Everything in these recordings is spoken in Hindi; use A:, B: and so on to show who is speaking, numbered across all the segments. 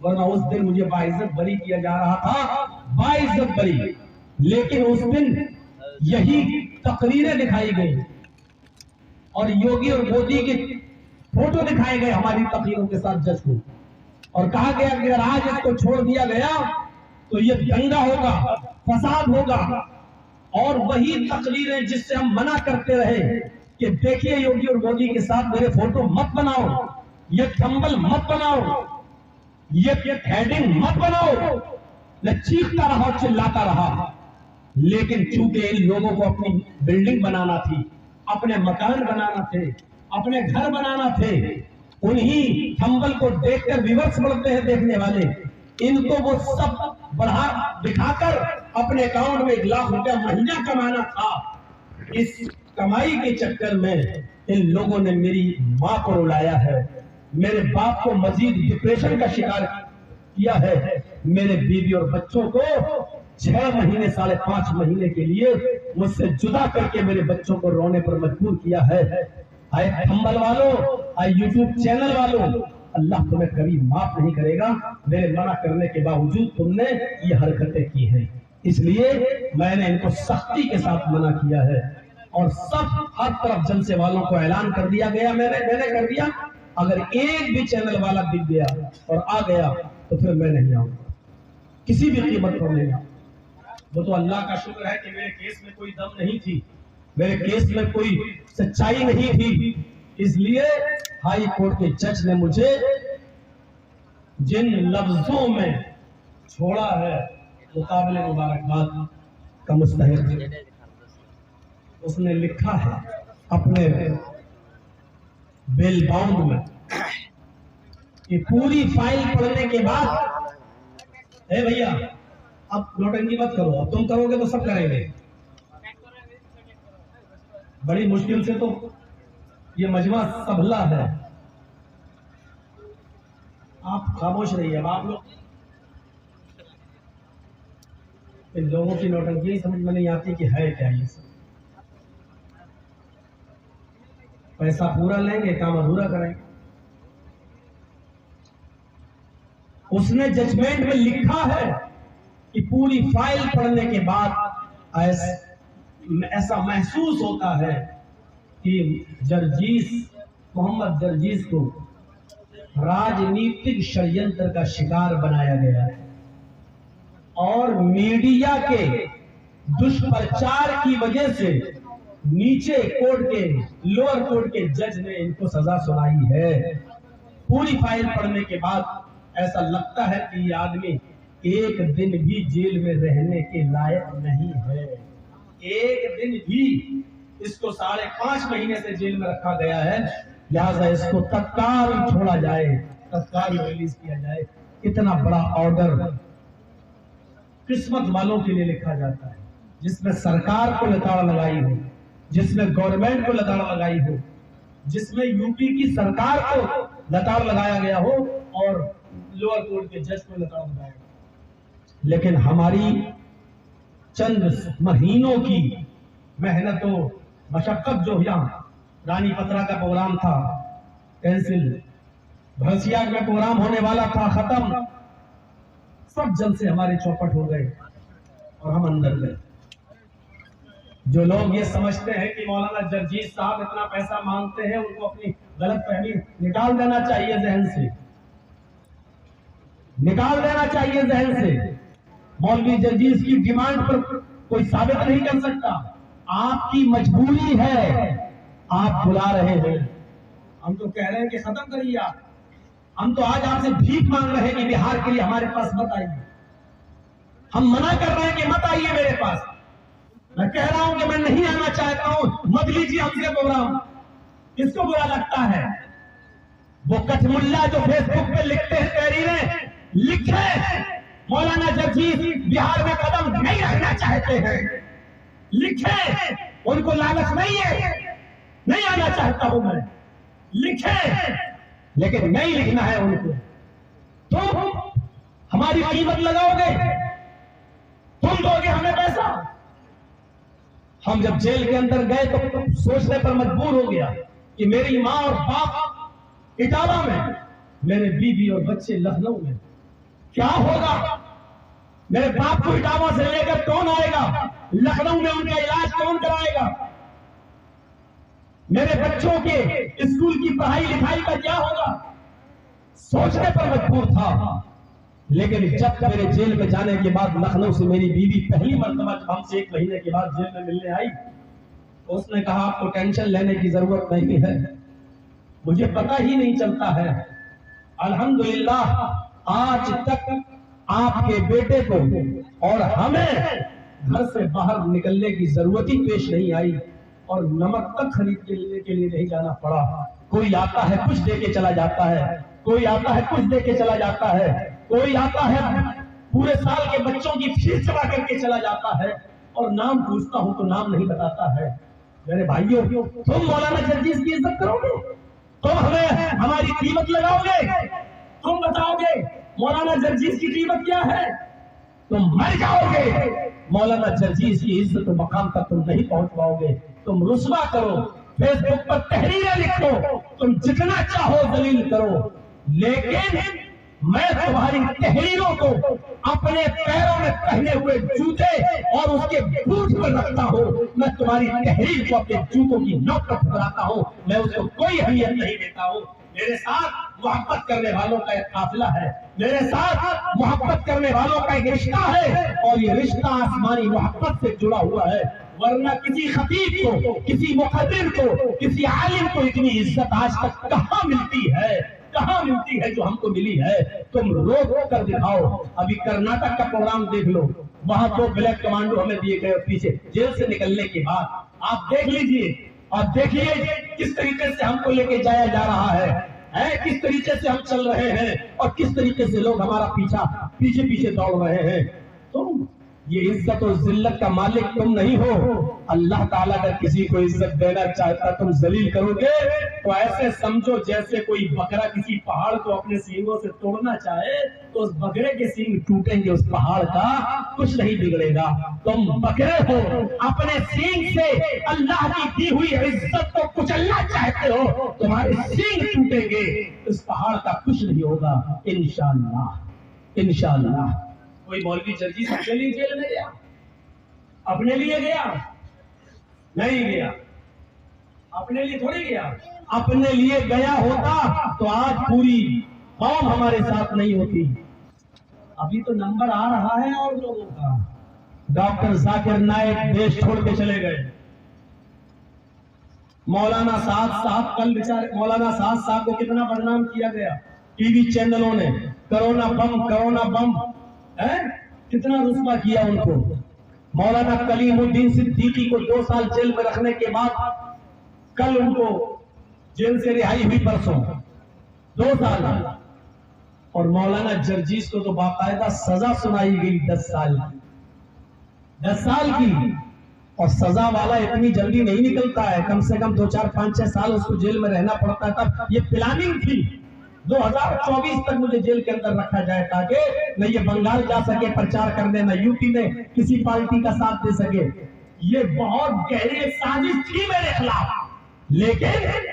A: वरना उस दिन मुझे बाइज्जत बरी किया जा रहा था, बाइज्जत बरी। लेकिन उस दिन यही तकरीरें दिखाई गई और योगी और मोदी के फोटो दिखाए गए हमारी तकरीरों के साथ जज को, और कहा गया कि अगर आज इसको छोड़ दिया गया तो ये दंगा होगा, फसाद होगा। और वही तकरीरें जिससे हम मना करते रहे कि देखिए योगी और मोदी के साथ मेरे फोटो मत बनाओ, ये थंबल मत बनाओ, ये हेडिंग मत बनाओ, मैं चीखता रहा, चिल्लाता रहा। लेकिन चूंकि इन लोगों को अपनी बिल्डिंग बनाना थी, अपने मकान बनाना थे, अपने घर बनाना थे, उन्हीं थंबल को देखकर विवर्स बढ़ते हैं देखने वाले, इनको वो सब बढ़ा दिखाकर अपने अकाउंट में 1 लाख रुपया महीना कमाना था। इस कमाई के चक्कर में इन लोगों ने मेरी मां को रुलाया है, मेरे बाप को मजीद डिप्रेशन का शिकार किया है, मेरे बीवी और बच्चों को 6 महीने 5.5 महीने के लिए मुझसे जुदा करके मेरे बच्चों को रोने पर मजबूर किया है। आए थंबल वालों, आए यूट्यूब चैनल वालों, अल्लाह तुम्हें कभी माफ नहीं करेगा। मेरे मना करने के बावजूद तुमने ये हरकतें की हैं, इसलिए मैंने इनको सख्ती के साथ मना किया है। और सब हर तरफ जलसे वालों को ऐलान कर दिया गया, मैंने कर दिया, अगर एक भी चैनल वाला दिख गया और आ गया तो फिर मैं नहीं आऊंगा, किसी भी कीमत पर नहीं आऊंगा। वो तो अल्लाह का शुक्र है कि मेरे केस में कोई दम नहीं थी, मेरे केस में कोई सच्चाई नहीं थी, इसलिए हाई कोर्ट के जज ने मुझे जिन लफ्जों में छोड़ा है वो काबिल मुबारकबाद का मुस्तहिक है। उसने लिखा है अपने बेल बाउंड में कि पूरी फाइल पढ़ने के बाद, ए भैया अब नौटंकी मत करो, अब तुम करोगे तो सब करेंगे। बड़ी मुश्किल से तो ये मजमा संभला है, आप खामोश रहिए। अब आप लोग, इन लोगों की नौटंकी समझ में नहीं आती कि है क्या ये सब। पैसा पूरा लेंगे, काम अधूरा करेंगे। उसने जजमेंट में लिखा है कि पूरी फाइल पढ़ने के बाद ऐसा महसूस होता है कि मोहम्मद जर्जीस को राजनीतिक षड्यंत्र का शिकार बनाया गया है और मीडिया के दुष्प्रचार की वजह से नीचे कोर्ट के, लोअर कोर्ट के जज ने इनको सजा सुनाई है। पूरी फाइल पढ़ने के बाद ऐसा लगता है कि ये आदमी एक दिन भी जेल में रहने के लायक नहीं है। एक दिन भी, इसको 5.5 महीने से जेल में रखा गया है, लिहाजा इसको तत्काल छोड़ा जाए, तत्काल रिलीज किया जाए। इतना बड़ा ऑर्डर किस्मत वालों के लिए लिखा जाता है, जिसमें सरकार को लताड़ लगाई हो, जिसमें गवर्नमेंट को लताड़ लगाई हो, जिसमें यूपी की सरकार को लताड़ लगाया गया हो और लोअर कोर्ट के जज को लताड़ लगाया गया। लेकिन हमारी चंद महीनों की मेहनतों मशक्कत, जो यहाँ रानी पत्रा का प्रोग्राम था कैंसिल, भरसिया में प्रोग्राम होने वाला था खत्म, सब जलसे हमारे चौपट हो गए और हम अंदर गए। जो लोग ये समझते हैं कि मौलाना जर्जीस साहब इतना पैसा मांगते हैं, उनको अपनी गलतफहमी निकाल देना चाहिए जहन से, निकाल देना चाहिए जहन से। मौलवी जर्जीस की डिमांड पर कोई साबित नहीं कर सकता, आपकी मजबूरी है, आप बुला रहे हैं। हम तो कह रहे हैं कि खत्म करिए आप, हम तो आज आपसे भीख मांग रहे हैं कि बिहार के लिए हमारे पास मत आइए। हम मना कर रहे हैं कि मत आइए मेरे पास। मैं कह रहा हूं कि मैं नहीं आना चाहता हूं, मत लीजिए हमसे प्रोग्राम। किसको बुरा लगता है? वो कठमुल्ला जो फेसबुक पे लिखते हैं तहरीरें, लिखे मौलाना जर्जीस बिहार में कदम नहीं रखना चाहते हैं, लिखे, उनको लालच नहीं है, नहीं आना चाहता हूं मैं, लिखे, लेकिन नहीं लिखना है उनको। तुम हमारी कीमत लगाओगे, तुम दोगे हमें पैसा। हम जब जेल के अंदर गए तो सोचने पर मजबूर हो गया कि मेरी मां और बाप इटावा में मेरे बीवी और बच्चे लखनऊ में, क्या होगा? मेरे बाप को इटावा से लेकर कौन आएगा? लखनऊ में उनका इलाज कौन कराएगा? मेरे बच्चों के स्कूल की पढ़ाई लिखाई का क्या होगा? सोचने पर मजबूर था। लेकिन जब मेरे जेल में जाने के बाद लखनऊ से मेरी बीवी पहली मर्तबा जब हमसे 1 महीने के बाद जेल में मिलने आई, तो उसने कहा आपको टेंशन लेने की जरूरत नहीं है, मुझे पता ही नहीं चलता है। अल्हम्दुलिल्लाह आज तक आपके बेटे को और हमें घर से बाहर निकलने की जरूरत ही पेश नहीं आई और नमक तक खरीद के लिए नहीं जाना पड़ा। कोई आता है कुछ दे के चला जाता है, कोई आता है कुछ दे के चला जाता है, कोई आता है पूरे साल के बच्चों की फीस जमा करके चला जाता है और नाम पूछता हूं तो नाम नहीं बताता है। मेरे भाइयों, तुम मौलाना जर्जीस की इज्जत करोगे? तुम हमें हमारी कीमत लगाओगे? तुम बताओगे मौलाना जर्जीस की कीमत क्या है? तुम मर जाओगे। मौलाना जर्जीस की इज्जत मकाम तक तुम नहीं पहुंच पाओगे। तुम रुस्वा करो, फेसबुक पर तहरीरें लिखो, तुम जितना चाहो दलील करो, लेकिन मैं तुम्हारी तहरीरों को अपने पैरों में पहने हुए जूते और उसके बूट पर रखता हूँ। मैं तुम्हारी तहरीर को अपने जूतों की नोक पर ठुकराता हूँ। मैं उसको कोई अहमियत नहीं देता हूँ। मेरे साथ मोहब्बत करने वालों का एक काफिला है, मेरे साथ मोहब्बत करने वालों का एक रिश्ता है और ये रिश्ता आसमानी मोहब्बत से जुड़ा हुआ है। वरना किसी खतीब को, किसी मुक़द्दिर को, किसी आलिम को इतनी इज्जत आज तक कहाँ मिलती है, कहाँ मिलती है जो हमको मिली है? तुम रोक कर दिखाओ। अभी कर्नाटक का प्रोग्राम देख लो, वहां 2 ब्लैक कमांडो हमें दिए गए पीछे जेल से निकलने के बाद। आप देख लीजिए और देखिए किस तरीके से हमको लेके जाया जा रहा है, किस तरीके से हम चल रहे हैं और किस तरीके से लोग हमारा पीछे पीछे दौड़ रहे हैं। तुम ये इज्जत और जिल्लत का मालिक तुम नहीं हो। अल्लाह ताला अगर किसी को इज्जत देना चाहता तुम जलील करोगे तो ऐसे समझो जैसे कोई बकरा किसी पहाड़ को अपने सींगों से तोड़ना चाहे तो उस बकरे के सींग टूटेंगे, उस पहाड़ का कुछ नहीं बिगड़ेगा। तुम बकरे हो, अपने सींग से अल्लाह की दी हुई इज्जत को कुचलना चाहते हो, तुम्हारे सींग टूटेंगे, इस पहाड़ का कुछ नहीं होगा इंशाअल्लाह। इंशाअल्लाह। कोई मौलवी जर्जीस अपने लिए जेल में गया? अपने लिए गया? नहीं गया। अपने लिए थोड़ी गया। अपने लिए गया होता तो आज पूरी कौम हमारे साथ नहीं होती। अभी तो नंबर आ रहा है और लोगों का। डॉक्टर जाकिर नाइक देश छोड़ के चले गए। मौलाना साहब कल बेचारे मौलाना साहब को कितना बदनाम किया गया टीवी चैनलों ने। कोरोना बम है, कितना रुस्वा किया उनको। मौलाना कलीमुद्दीन सिद्दीकी को 2 साल जेल में रखने के बाद कल उनको जेल से रिहाई हुई परसों, 2 साल। और मौलाना जर्जीस को तो बाकायदा सजा सुनाई गई 10 साल की। 10 साल की। और सजा वाला इतनी जल्दी नहीं निकलता है, कम से कम 2, 4, 5, 6 साल उसको जेल में रहना पड़ता है। तब ये प्लानिंग थी 2024 तक मुझे जेल के अंदर रखा जाए ताकि न ये बंगाल जा सके प्रचार करने, न यूपी में किसी पार्टी का साथ दे सके। ये बहुत गहरी साजिश थी मेरे खिलाफ। लेकिन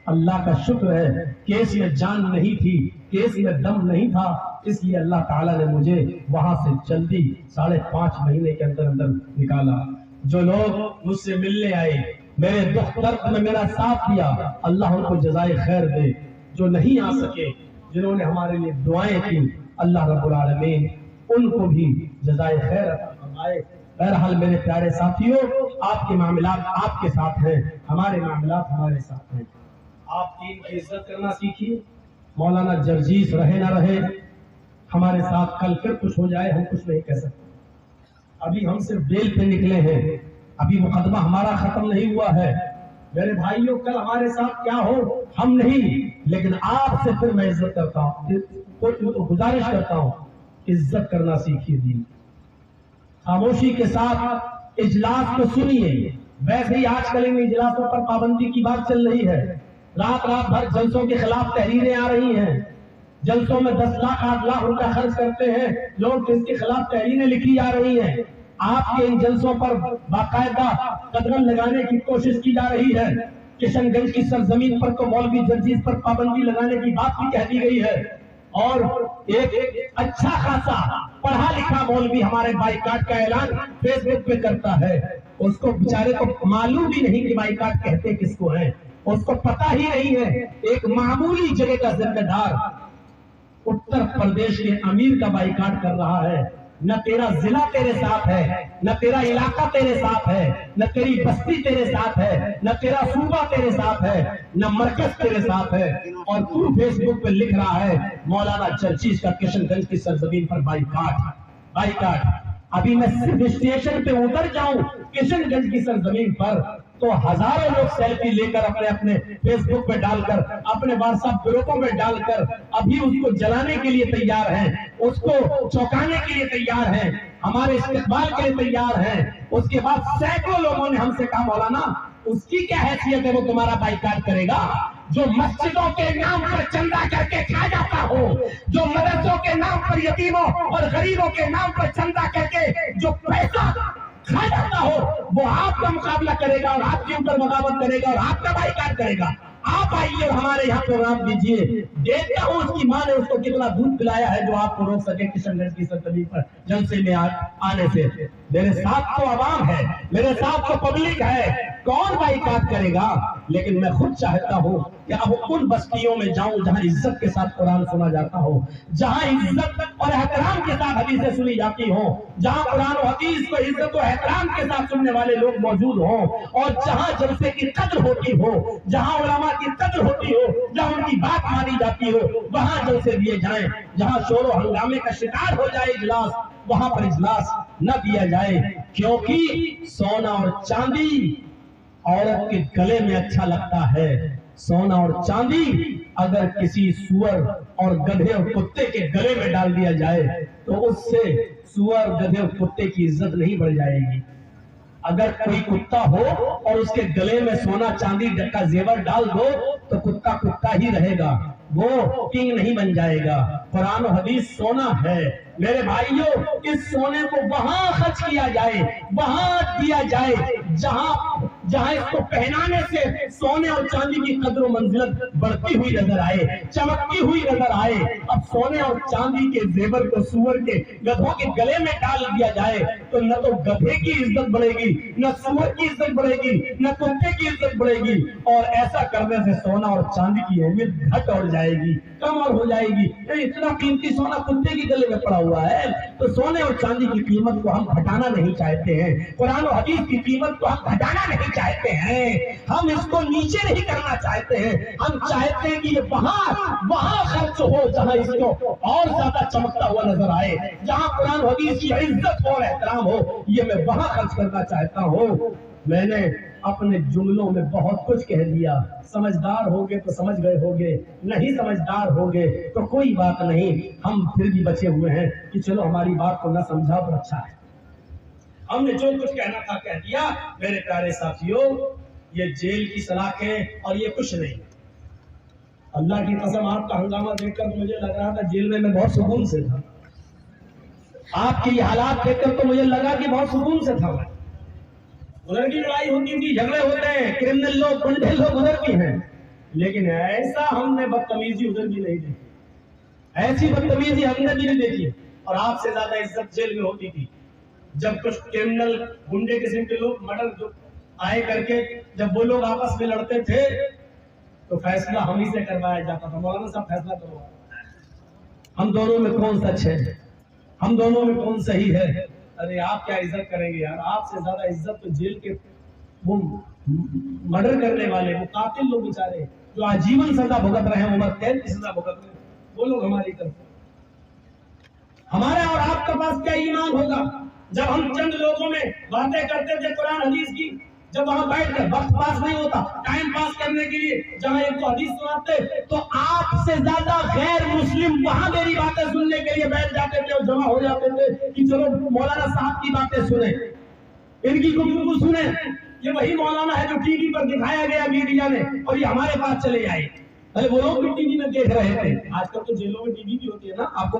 A: अल्लाह का शुक्र है केस में जान नहीं थी, केस में दम नहीं था, इसलिए अल्लाह ताला ने मुझे वहां से जल्दी 5.5 महीने के अंदर निकाला। जो लोग मुझसे मिलने आए, मेरे दुख दर्द में मेरा साथ दिया, अल्लाह उनको जज़ाए खैर दे। जो नहीं आ सके, जिन्होंने हमारे लिए दुआएं की, अल्लाह रब्बुल आलमीन उनको भी जज़ाए खैर अता फरमाए। बहरहाल मेरे प्यारे साथियों, आपके मामलात आपके साथ हैं, हमारे मामलात हमारे साथ हैं। आप दीन की इज्जत करना सीखिए। मौलाना जर्जीस रहे ना रहे, हमारे साथ कल फिर कुछ हो जाए, हम कुछ नहीं कह सकते। अभी हम सिर्फ बेल पे निकले हैं, अभी मुकदमा हमारा खत्म नहीं हुआ है। मेरे भाइयों, कल हमारे साथ क्या हो हम नहीं, लेकिन आपसे फिर मैं इज्जत करता हूँ, गुजारिश करता हूँ, इज्जत करना सीखिए। दीन खामोशी के साथ इजलास को सुनिए। वैसे ही आजकल इन इजलासों पर पाबंदी की बात चल रही है। रात भर जलसों के खिलाफ तहरीरें आ रही हैं। जलसों में 10 लाख 8 लाख रुपया खर्च करते हैं लोग, इसके खिलाफ तहरीरें लिखी जा रही हैं। आपके इन जलसों पर बाकायदा कदम लगाने की कोशिश की जा रही है किशनगंज की सरजमीन पर तो मौलवी जर्जीज पर पाबंदी लगाने की बात भी कह दी गई है, और एक अच्छा खासा पढ़ा लिखा मौलवी हमारे बाइकाट का ऐलान फेसबुक पे करता है। उसको बेचारे को मालूम भी नहीं कि बाइकाट कहते किसको है, उसको पता ही नहीं है। एक मामूली जगह का जिम्मेदार उत्तर प्रदेश के अमीर का बाइकाट कर रहा है। न तेरा जिला तेरे साथ है, न तेरा इलाका तेरे साथ है, न तेरी बस्ती तेरे साथ है, न तेरा सूबा तेरे साथ है, न मरकज तेरे साथ है, और तू फेसबुक पे लिख रहा है मौलाना जर्जीज का किशनगंज की सरजमीन पर बाइकाट। बाइकाट अभी मैं सिर्फ स्टेशन पे उतर जाऊं किशनगंज की सरजमीन पर तो हजारों लोग सेल्फी लेकर अपने अपने फेसबुक पे डालकर, अपने व्हाट्सएप ग्रुपों में डालकर अभी उसको जलाने के लिए तैयार हैं, उसको चौंकाने के लिए तैयार हैं, हमारे इस्तेमाल के लिए तैयार हैं। उसके बाद सैकड़ों लोगों ने हमसे कहा मौलाना उसकी क्या हैसियत है, वो तुम्हारा बाइकाट करेगा? जो मस्जिदों के नाम पर चंदा करके खा जाता हो, जो मदरसों के नाम पर यतीमों और गरीबों के नाम पर चंदा करके जो पैसा खा जाता हो, वो आपका मुकाबला करेगा और आपके ऊपर बगावत करेगा और आपका बाइकाट करेगा। आप आइए और हमारे यहाँ प्रोग्राम दीजिए, देखता हूँ उसकी माँ ने उसको कितना दूध पिलाया है जो आपको रोक सके किशनगंज की सरजमीन पर जलसे में आने से। मेरे साथ तो आवाम है, मेरे साथ तो पब्लिक है, कौन बाइकाट करेगा? लेकिन मैं खुद चाहता हूँ कि अब उन बस्तियों में जाऊं जहां इज्जत के साथ कुरान सुना जाता हो, जहां इज्जत और एहतराम के साथ हदीसें सुनी जाती हो, जहां कुरान और हदीस को इज्जत और एहतराम के साथ सुनने वाले लोग मौजूद हो, और जहां जलसे की कद्र होती हो, जहां उलमा की कद्र होती हो, जहां उनकी बात मानी जाती हो, वहां जलसे दिए जाएं। जहां शोर और हंगामे का शिकार हो जाए इजलास, वहां पर इजलास न दिया जाए, क्योंकि सोना और चांदी औरत के गले में अच्छा लगता है। सोना और चांदी अगर किसी सुअर और गधे और कुत्ते के गले में डाल दिया जाए तो उससे सुअर, गधे और कुत्ते की इज्जत नहीं बढ़ जाएगी। अगर कोई कुत्ता हो और उसके गले में सोना चांदी का जेवर डाल दो तो कुत्ता कुत्ता ही रहेगा, वो किंग नहीं बन जाएगा। कुरान और हदीस सोना है मेरे भाइयों, इस सोने को वहां खर्च किया जाए, वहां दिया जाए जहां जहां इसको पहनाने से सोने और चांदी की कद्र मंजिलत बढ़ती हुई नजर आए, चमकती हुई नजर आए। अब सोने और चांदी के जेवर को सुअर के, गधों के गले में डाल दिया जाए तो न तो गधे की इज्जत बढ़ेगी, न सुअर की इज्जत बढ़ेगी, न कुत्ते की इज्जत बढ़ेगी, और ऐसा करने से सोना और चांदी की अहमियत घट और जाएगी, कम और हो जाएगी। इतना कीमती सोना कुत्ते के गले में पड़ा हुआ है, तो सोने और चांदी की कीमत को हम घटाना नहीं चाहते हैं, कुरान और हदीस की कीमत को हम घटाना नहीं चाहते हैं, हम इसको नीचे नहीं करना चाहते हैं। हम चाहते हैं कि ये वहां खर्च हो जहां इसको और ज्यादा चमकता हुआ नजर आए, जहां कुरान और हदीस की इज्जत और एहतराम हो, ये मैं वहां खर्च करना चाहता हूँ। मैंने अपने जुमलों में बहुत कुछ कह दिया, समझदार होगे तो समझ गए होगे, नहीं समझदार होगे तो कोई बात नहीं, हम फिर भी बचे हुए हैं कि चलो हमारी बात को न समझा तो अच्छा है। हमने जो कुछ कहना था कह दिया। मेरे प्यारे साथियों, ये जेल की सलाखें और ये कुछ नहीं। अल्लाह की कसम आपका हंगामा देखकर तो मुझे लग रहा था जेल में मैं बहुत सुकून से था। आपके ये हालात देखकर तो मुझे लगा कि बहुत सुकून से था। उधर की लड़ाई होती थी, झगड़े होते हैं, क्रिमिनल लोग, गुंडे लोग उधर भी हैं, लेकिन ऐसा हमने बदतमीजी उधर भी नहीं देखी, ऐसी बदतमीजी हमने भी नहीं देखी। और आपसे ज्यादा इज्जत जेल में होती थी जब कुछ क्रिमिनल, गुंडे किस्म के लोग मर्डर आए करके, जब वो लोग आपस में लड़ते थे तो फैसला हम ही से करवाया जाता था, मौलाना साहब फैसला करो, हम दोनों में कौन सच है, हम दोनों में कौन सही है। अरे आप क्या इज्जत करेंगे यार, आपसे ज्यादा इज्जत तो जेल के वो मर्डर करने वाले, वो कातिल लोग बेचारे जो आजीवन सजा भुगत रहे हैं, उम्र कैद की सजा भुगत रहे हैं, वो लोग हमारी तरफ। हमारा और आपका पास क्या ईमान होगा जब हम चंद लोगों में बातें करते थे कुरान हदीस की, जब वहां बैठकर वक्त पास नहीं होता, टाइम पास करने के लिए जहां एक तो हदीस सुनाते, तो आपसे ज्यादा गैर मुस्लिम वहां मेरी बातें सुनने के लिए बैठ जाते थे और जमा हो जाते थे कि चलो मौलाना साहब की बातें सुने, इनकी गुफ्तगू सुने। ये वही मौलाना है जो टीवी पर दिखाया गया मीडिया ने, और ये हमारे पास चले आए। अरे वो लोग भी टीवी में देख रहे थे, आजकल तो जेलों में टीवी भी होती है ना, आपको